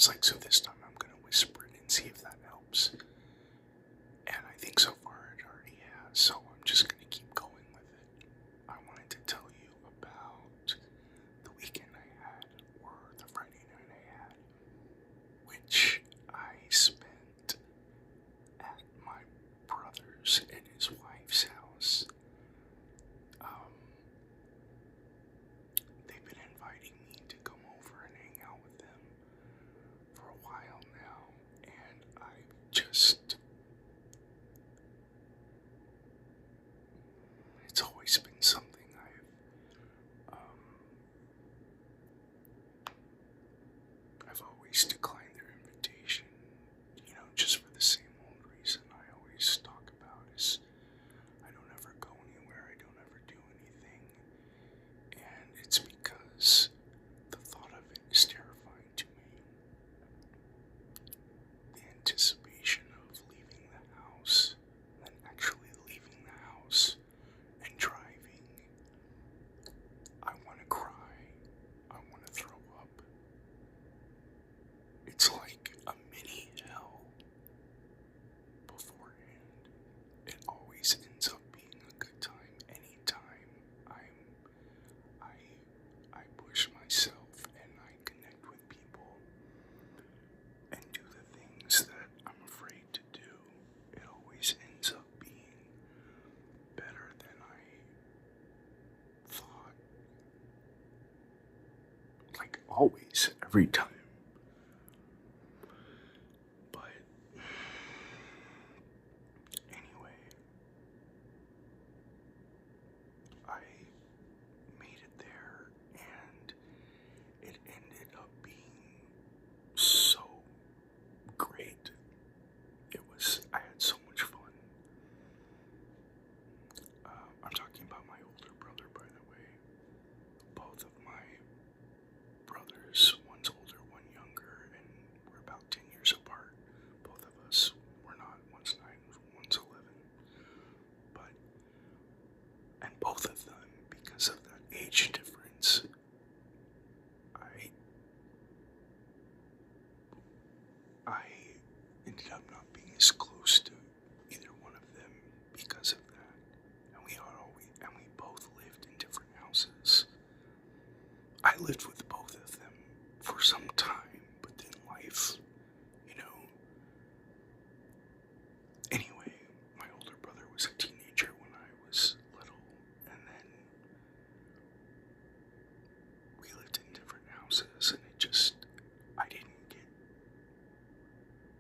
was like, so this time I'm gonna whisper it and see if that helps. And I think so far it already has, so I'm just gonna keep going with it. I wanted to tell you about the weekend I had, or the Friday night I had, which I spent at my brother's and his wife's house. Um, they've been inviting me to come over and hang out with them for a while now, and it's always been something I've always declined their invitation, just for the same old reason I always talk about is I don't ever go anywhere, I don't ever do anything, and it's because the thought of it is terrifying to me. The anticipation of leaving the house, then actually leaving the house and driving. I want to cry. I want to throw up. It's like a mini hell beforehand. It always ends up being a good time anytime I I push myself and I connect with people and do the things that I'm afraid to do. It always ends up being better than I thought. Like always, every time. But anyway, I made it there and it ended up being so great. I had so much fun. I'm talking about my older brother, by the way. Both of my brothers, one's older, one younger, and we're about 10 years apart. Both of us, we're not, one's 9, one's 11. And both of them, because of that age difference, I ended up not being as close to either one of them because of that. And we both lived in different houses. I lived with both of them for some time, but then life, you know. Anyway, my older brother was a teenager when I was little, and then we lived in different houses, and I didn't get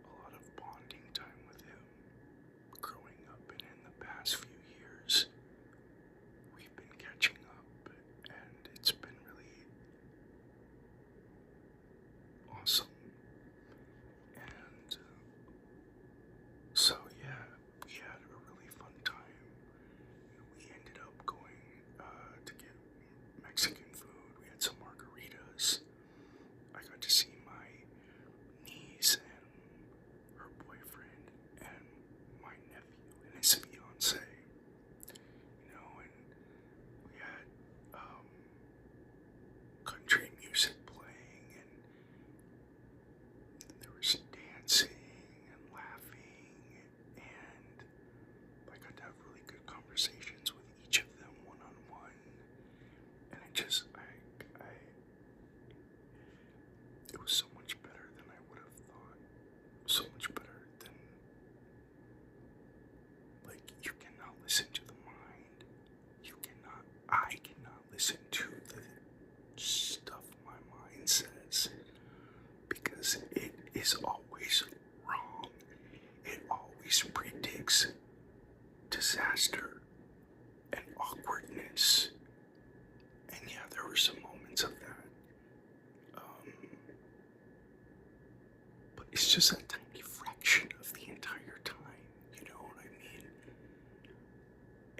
a lot of bonding time with him growing up, and in the past few years, we've been catching up, and it's been really awesome. And so, yeah, we had a really fun time. We ended up going to get Mexican food. We had some margaritas. I got to see my niece and her boyfriend and my nephew and his fiance. And we had country music playing, and there was dancing and laughing, and I got to have really good conversations with each of them one-on-one, and it was so much better than I would have thought, so much better than, like, you cannot listen to the mind, I cannot listen to the stuff my mind says, because it is always wrong. It always predicts disaster and awkwardness. And yeah, there were some moments of that. But it's just a tiny fraction of the entire time, you know what I mean?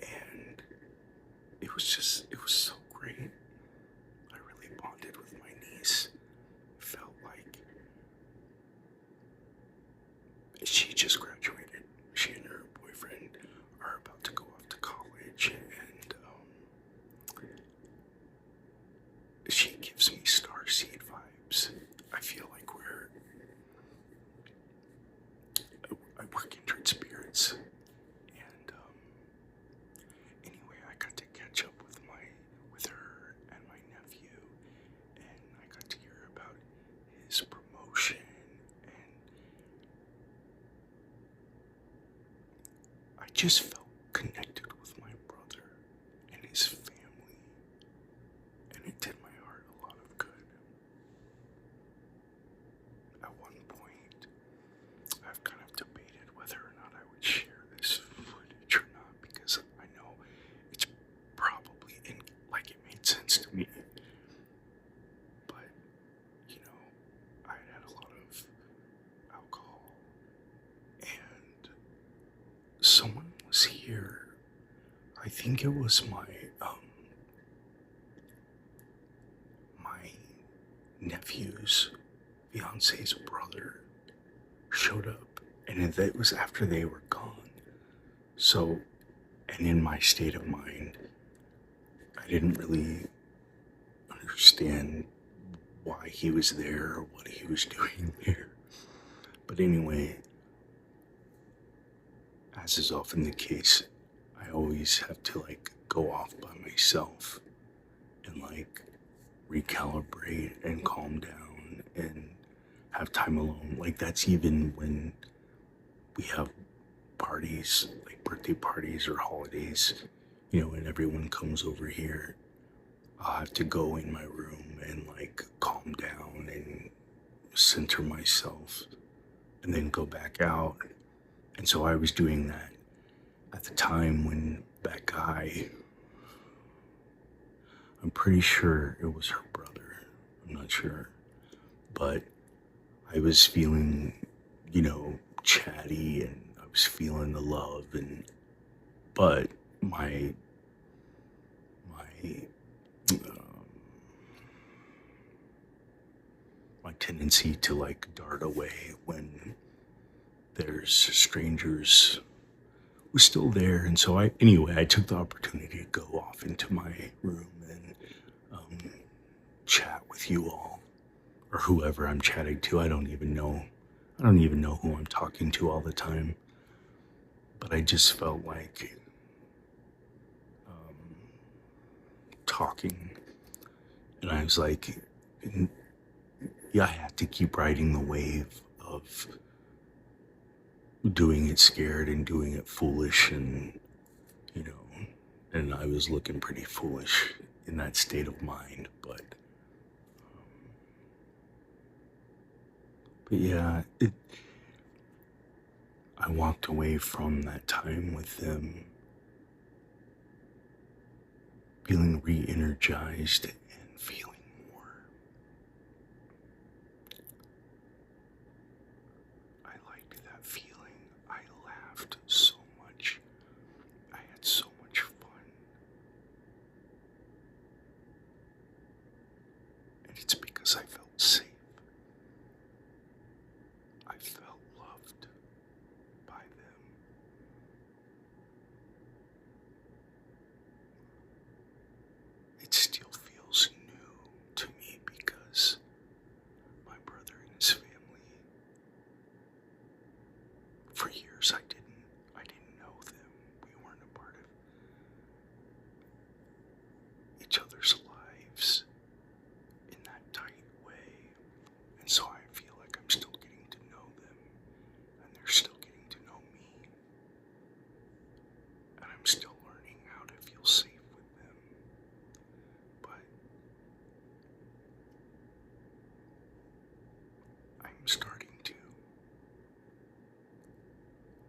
And it was so great. I really bonded with my niece. Felt like she just graduated. She and her boyfriend are about to go off to college, and she gives me starseed vibes. I feel like we're just felt connected with my brother and his family, and it did my heart a lot of good. At one point, I've kind of debated whether or not I would share this footage or not, because I know it's probably like it made sense to me. But, you know, I had a lot of alcohol, and someone was here. I think it was my nephew's fiance's brother showed up, and that was after they were gone. So, and in my state of mind, I didn't really understand why he was there or what he was doing there. But anyway, as is often the case, I always have to like go off by myself and like recalibrate and calm down and have time alone. Like that's even when we have parties, like birthday parties or holidays, you know, and everyone comes over here. I'll have to go in my room and like calm down and center myself and then go back out. And so I was doing that at the time when that guy, I'm pretty sure it was her brother, I'm not sure, but I was feeling, you know, chatty, and I was feeling the love, and but um, my tendency to like dart away when there's strangers was still there. And so I took the opportunity to go off into my room and chat with you all, or whoever I'm chatting to. I don't even know who I'm talking to all the time, but I just felt like talking, and I was like, yeah, I had to keep riding the wave of doing it scared and doing it foolish, and you know, and I was looking pretty foolish in that state of mind, but yeah, I walked away from that time with them feeling re-energized and feeling more. I liked that feeling. I laughed so much. I had so much fun. And it's because I felt safe. I felt loved by them. It still feels new to me because my brother and his family, for years I didn't know them. We weren't a part of each other's lives in that tight way. And so I feel like I'm still getting to know them, and they're still getting to know me. And I'm still learning how to feel safe with them. But I'm starting to,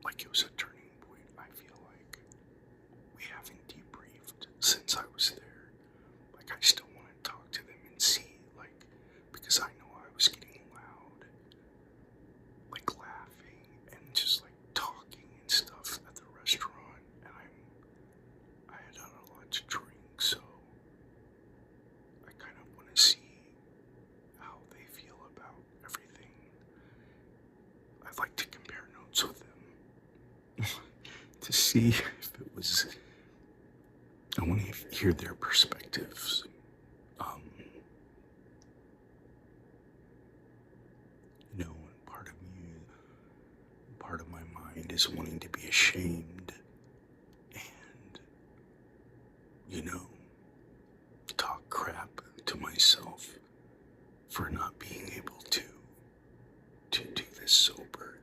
like it was a turning point. I feel like we haven't debriefed since I was there. Like I still want to talk to them and see, like, because I know I was getting loud, like laughing and just like talking and stuff at the restaurant, and I had had a lot to drink, so I kind of want to see how they feel about everything. I'd like to compare notes with them to see if it was. I want to hear their perspectives. You know, and part of my mind is wanting to be ashamed and, you know, talk crap to myself for not being able to do this sober.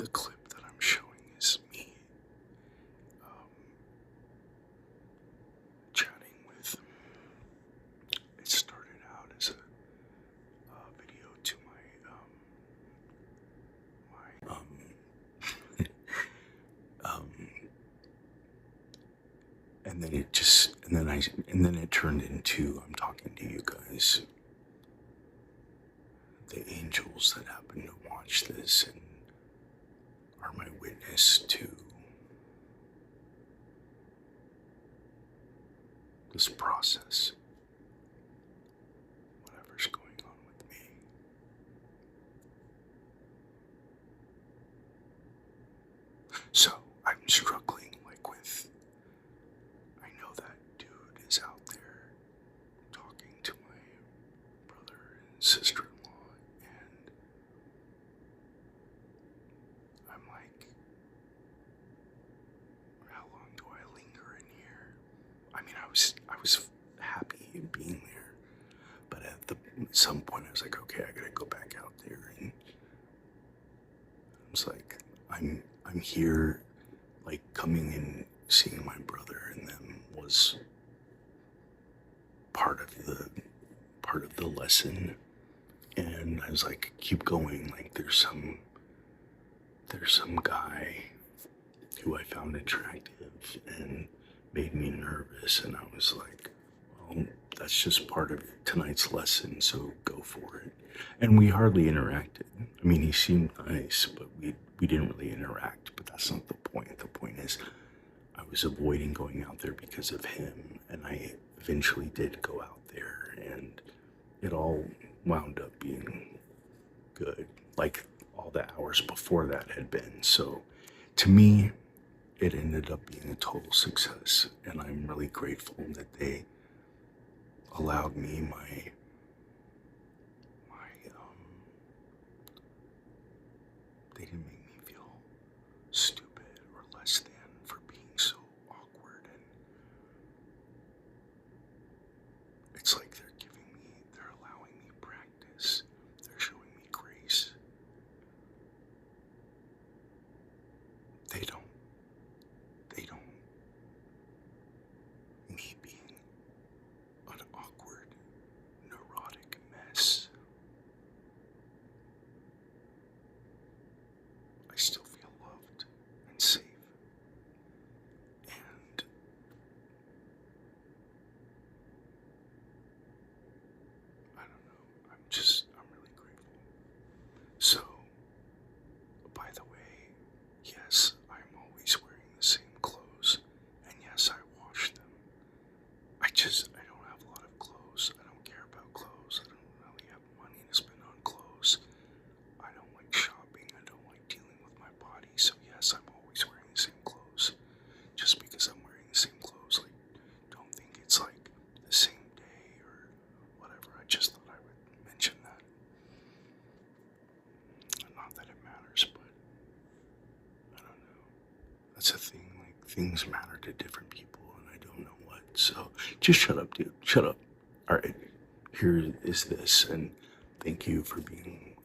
the clip that I'm showing is me um, chatting with. It started out as a video to and then it turned into I'm talking to you guys, the angels that happen to watch this and are my witness to this process, whatever's going on with me. So I'm struggling with, I know that dude is out there talking to my brother and sister-in-law, and I'm like, how long do I linger in here? I mean, I was happy in being there, but at some point I was like, okay, I gotta go back out there, and I was like, I'm here, like coming and seeing my brother and them was part of the lesson, and I was like, keep going, like there's some guy who I found attractive and made me nervous, and I was like, well, that's just part of tonight's lesson, so go for it. And we hardly interacted. I mean, he seemed nice, but we didn't really interact, but that's not the point. The point is I was avoiding going out there because of him, and I eventually did go out there, and it all wound up being good, like all the hours before that had been. So to me, it ended up being a total success, and I'm really grateful that they allowed me they didn't make me feel stupid or less than for being so awkward, and it's like they're allowing me practice, they're showing me grace. They don't me being an awkward, neurotic mess, I still feel loved and safe, and I don't know, I'm really grateful. So, by the way, yes, I'm always wearing the same clothes, and yes, I wash them. I don't have a lot of clothes. I don't care about clothes. I don't really have money to spend on clothes. I don't like shopping. I don't like dealing with my body. So yes, I'm always wearing the same clothes. Just because I'm wearing the same clothes, like, don't think it's like the same day or whatever. I just thought I would mention that. Not that it matters, but I don't know. That's a thing, like, things matter to different people, and I don't know what. So just shut up, dude. Shut up. All right, here is this, and thank you for being